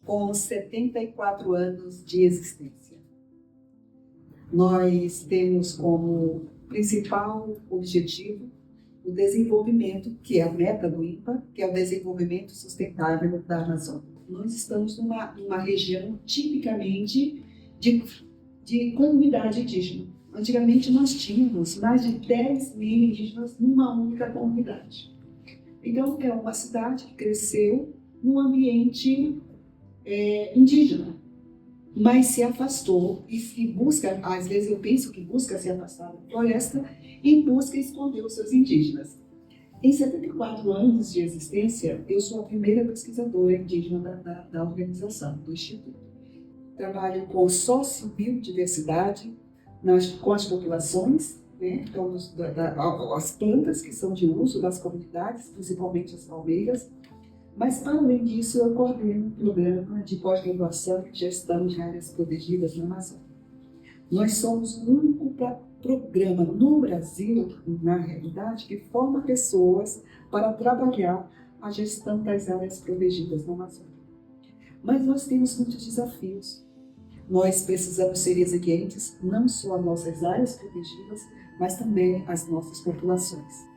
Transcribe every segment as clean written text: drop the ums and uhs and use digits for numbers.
com 74 anos de existência. Nós temos como principal objetivo o desenvolvimento, que é a meta do INPA, que é o desenvolvimento sustentável da Amazônia. Nós estamos numa região tipicamente de comunidade indígena. Antigamente nós tínhamos mais de 10 mil indígenas numa única comunidade. Então é uma cidade que cresceu num ambiente indígena, mas se afastou e busca, às vezes eu penso que busca se afastar da floresta e busca esconder os seus indígenas. Em 74 anos de existência, eu sou a primeira pesquisadora indígena da organização, do Instituto. Trabalho com sociobiodiversidade, com as populações, né? Então, as plantas que são de uso das comunidades, principalmente as palmeiras. Mas, para além disso, eu coordeno um programa de pós-graduação e gestão de áreas protegidas na Amazônia. Nós somos o único programa no Brasil, na realidade, que forma pessoas para trabalhar a gestão das áreas protegidas na Amazônia. Mas nós temos muitos desafios. Nós precisamos ser resilientes, não só às nossas áreas protegidas, mas também às nossas populações.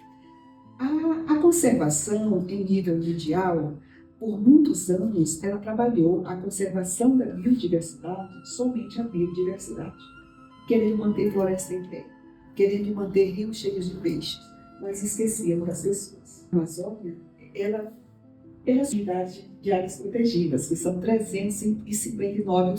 A conservação em nível mundial, por muitos anos, ela trabalhou a conservação da biodiversidade, somente a biodiversidade, querendo manter floresta em pé, querendo manter rios cheios de peixes, mas esqueciam das pessoas. A Amazônia, ela é a unidade de áreas protegidas, que são 359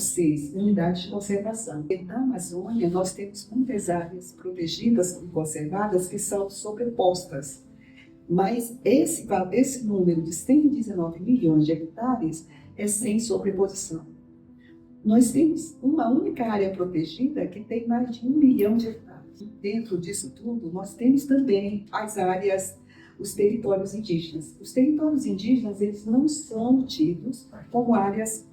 unidades de conservação. E na Amazônia, nós temos muitas áreas protegidas e conservadas que são sobrepostas. Mas esse número de 119 milhões de hectares é sem sobreposição. Nós temos uma única área protegida que tem mais de 1 milhão de hectares. Dentro disso tudo, nós temos também as áreas, os territórios indígenas. Os territórios indígenas, eles não são tidos como áreas,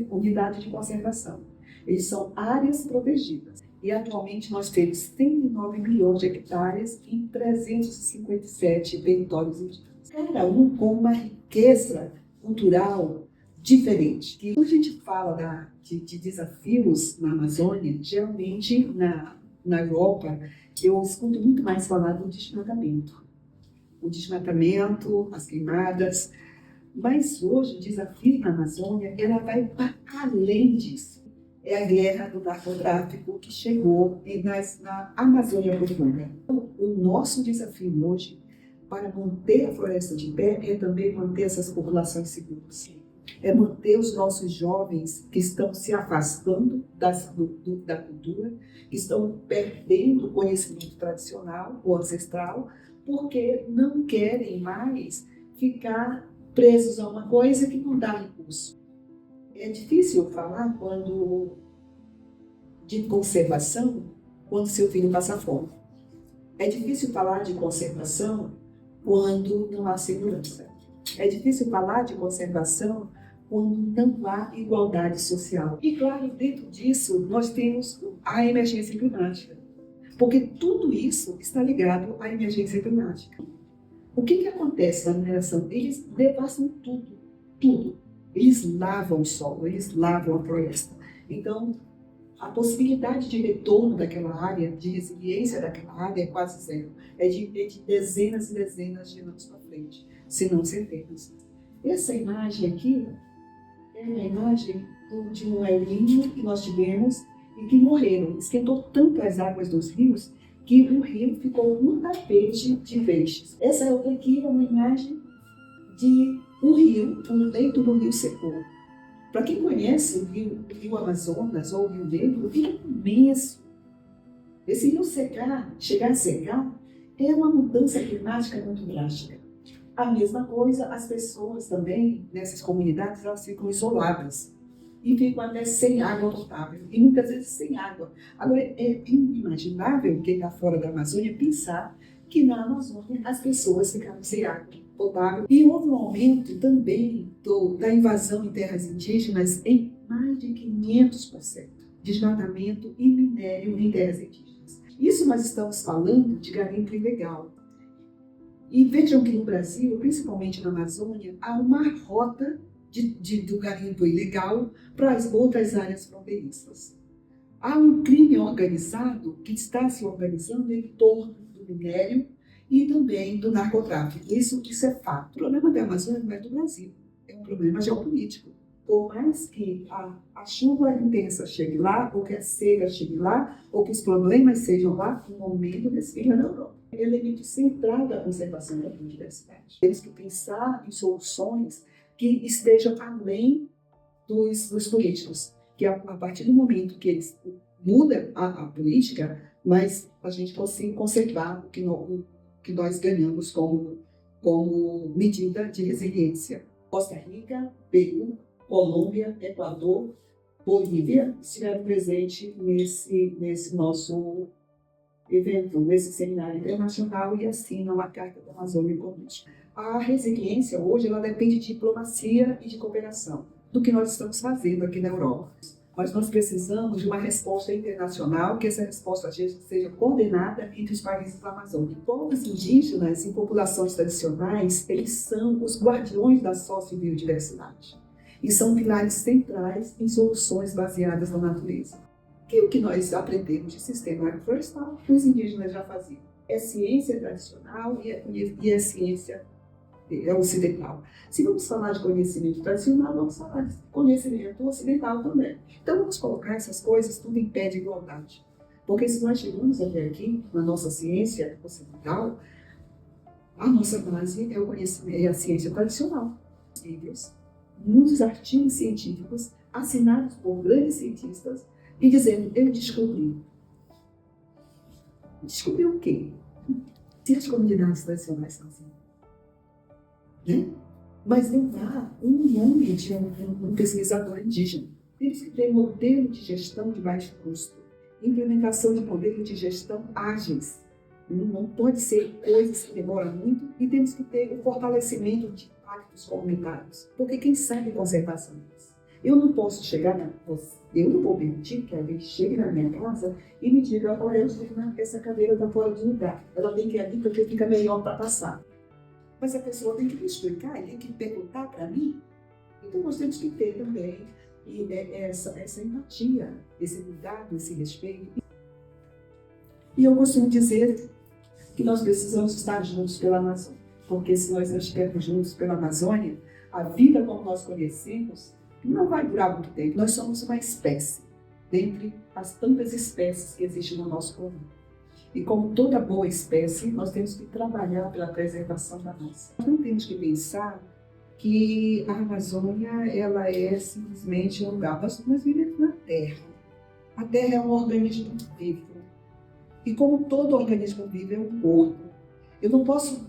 unidade de conservação. Eles são áreas protegidas. E atualmente nós temos 109 milhões de hectares em 357 territórios indígenas. Cada um com uma riqueza cultural diferente. Quando a gente fala de desafios na Amazônia, geralmente na Europa, eu escuto muito mais falar do desmatamento. O desmatamento, as queimadas. Mas hoje o desafio na Amazônia, ela vai para além disso. É a guerra do narcotráfico que chegou na Amazônia profunda. O nosso desafio hoje, para manter a floresta de pé, é também manter essas populações seguras. É manter os nossos jovens que estão se afastando da cultura, que estão perdendo o conhecimento tradicional ou ancestral, porque não querem mais ficar presos a uma coisa que não dá recurso. É difícil falar de conservação quando seu filho passa fome. É difícil falar de conservação quando não há segurança. É difícil falar de conservação quando não há igualdade social. E, claro, dentro disso, nós temos a emergência climática. Porque tudo isso está ligado à emergência climática. O que acontece na mineração? Eles devastam tudo. Eles lavam o solo, eles lavam a floresta. Então, a possibilidade de retorno daquela área, de resiliência daquela área é quase zero. É de dezenas e dezenas de anos para frente, se não centenas. Essa imagem aqui é uma imagem de um elinho que nós tivemos e que morreram. Esquentou tanto as águas dos rios que o rio ficou um tapete de peixes. Essa outra aqui é uma imagem de um rio, um leito do rio secou. Para quem conhece o rio Amazonas ou o Rio Negro, o rio é imenso. Esse rio chegar a secar, é uma mudança climática muito drástica. A mesma coisa, as pessoas também, nessas comunidades, elas ficam isoladas e ficam até sem água potável, e muitas vezes sem água. Agora, é inimaginável quem está fora da Amazônia pensar que na Amazônia as pessoas ficaram sem água potável. E houve um aumento também da invasão em terras indígenas em mais de 500%. Desmatamento e minério em terras indígenas. Isso nós estamos falando de garimpo ilegal. E vejam que no Brasil, principalmente na Amazônia, há uma rota do garimpo ilegal para as outras áreas fronteiriças. Há um crime organizado que está se organizando em torno do minério e também do narcotráfico. Isso é fato. O problema da Amazônia não é do Brasil, é um problema geopolítico. Por mais que a chuva intensa chegue lá, ou que a seca chegue lá, ou que os problemas sejam lá, no momento respira na Europa. É o elemento central da conservação da biodiversidade. Temos que pensar em soluções que estejam além dos políticos, que a partir do momento que eles mudam a política, mas a gente consiga conservar o que nós ganhamos como medida de resiliência. Costa Rica, Peru, Colômbia, Equador, Bolívia estiveram presentes nesse nosso evento, nesse seminário internacional e assinam a Carta da Amazônia Comum. A resiliência hoje ela depende de diplomacia e de cooperação, do que nós estamos fazendo aqui na Europa. Mas nós precisamos de uma resposta internacional, que essa resposta seja coordenada entre os países da Amazônia. Povos indígenas e populações tradicionais, eles são os guardiões da sociobiodiversidade e são pilares centrais em soluções baseadas na natureza. Que é o que nós aprendemos de sistema agroflorestal que os indígenas já faziam. É ciência tradicional e é ciência ocidental. Se vamos falar de conhecimento tradicional, vamos falar de conhecimento ocidental também. Então vamos colocar essas coisas tudo em pé de igualdade. Porque se nós chegamos até aqui, na nossa ciência ocidental, a nossa base é o conhecimento, é a ciência tradicional. Livros, muitos artigos científicos assinados por grandes cientistas e dizendo, eu descobri. Descobri o quê? Se as comunidades tradicionais são assim. Né? Mas não há um nome de um pesquisador indígena. Temos que ter modelo de gestão de baixo custo, implementação de modelos de gestão ágeis. Não pode ser coisas que demoram muito e temos que ter o fortalecimento de impactos comunitários. Porque quem sabe conservação é isso. Eu não posso chegar eu não vou permitir que alguém chegue na minha casa e me diga, olha, essa cadeira está fora de lugar. Ela tem que ir ali porque fica melhor para passar. Mas a pessoa tem que me explicar, tem que perguntar para mim. Então nós temos que ter também essa empatia, esse cuidado, esse respeito. E eu costumo dizer que nós precisamos estar juntos pela Amazônia. Porque se nós não estivermos juntos pela Amazônia, a vida como nós conhecemos não vai durar muito tempo. Nós somos uma espécie, dentre as tantas espécies que existem no nosso planeta. E como toda boa espécie, nós temos que trabalhar pela preservação da nossa. Nós não temos que pensar que a Amazônia ela é simplesmente um lugar. Nós vivemos na Terra. A Terra é um organismo vivo. E como todo organismo vivo é um corpo. Eu não posso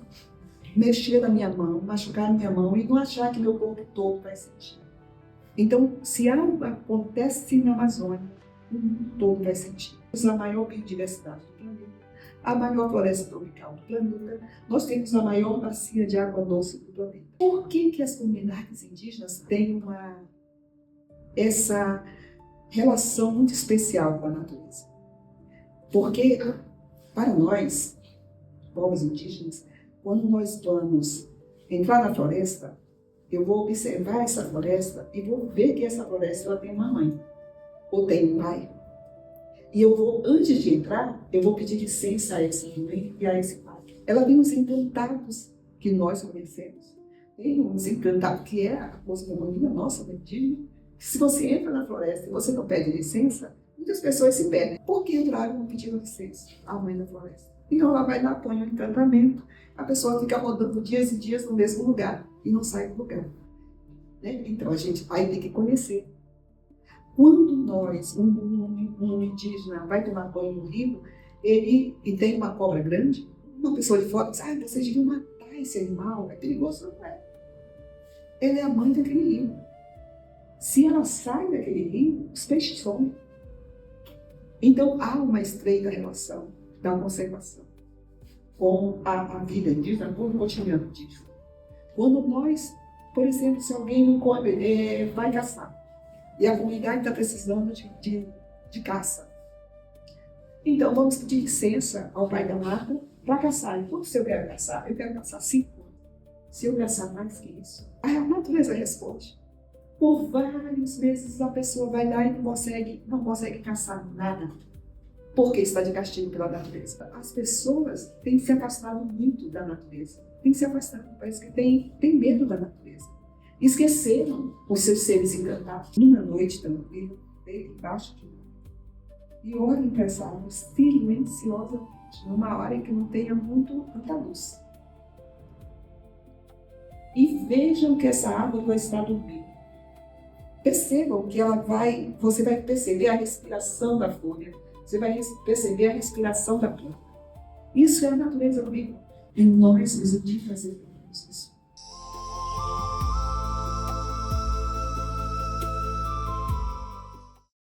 mexer na minha mão, machucar a minha mão e não achar que meu corpo todo vai sentir. Então, se algo acontece na Amazônia, o mundo todo vai sentir. A maior biodiversidade do planeta, a maior floresta tropical do planeta, nós temos a maior bacia de água doce do planeta. Por que as comunidades indígenas têm essa relação muito especial com a natureza? Porque, para nós, povos indígenas, quando nós vamos entrar na floresta, eu vou observar essa floresta e vou ver que essa floresta ela tem uma mãe, ou tem um pai. E eu vou, antes de entrar, eu vou pedir licença a essa mãe e a esse pai. Ela tem uns encantados que nós conhecemos. Tem uns encantados que é a cosmogonia nossa, indígena. Se você entra na floresta e você não pede licença, muitas pessoas se perdem. Por que entraram não pedindo licença à mãe da floresta? Então ela vai lá, põe um encantamento, a pessoa fica rodando dias e dias no mesmo lugar e não sai do lugar. Né? Então a gente aí tem que conhecer. Quando nós, um indígena vai tomar banho no rio, e tem uma cobra grande, uma pessoa de fora diz, vocês deviam matar esse animal, é perigoso, não é? Ela é a mãe daquele rio. Se ela sai daquele rio, os peixes somem. Então há uma estreita relação da conservação com a vida indígena, com o cotidiano indígena. Quando nós, por exemplo, se alguém não come, vai caçar, e a comunidade está precisando de caça. Então, vamos pedir licença ao pai da mata para caçar. Então, se eu quero caçar 5 anos. Se eu caçar mais que isso, a natureza responde. Por vários meses a pessoa vai lá e não consegue caçar nada, porque está de castigo pela natureza. As pessoas têm se afastado muito da natureza, têm se afastado, parece que tem medo da natureza. Esqueceram os seus seres encantados. Numa noite tranquila, deita embaixo de um e olhem para essa água silenciosamente, numa hora em que não tenha muita luz. E vejam que essa água vai estar dormindo. Percebam que você vai perceber a respiração da folha, você vai perceber a respiração da planta. Isso é a natureza viva. E nós nos fazer isso.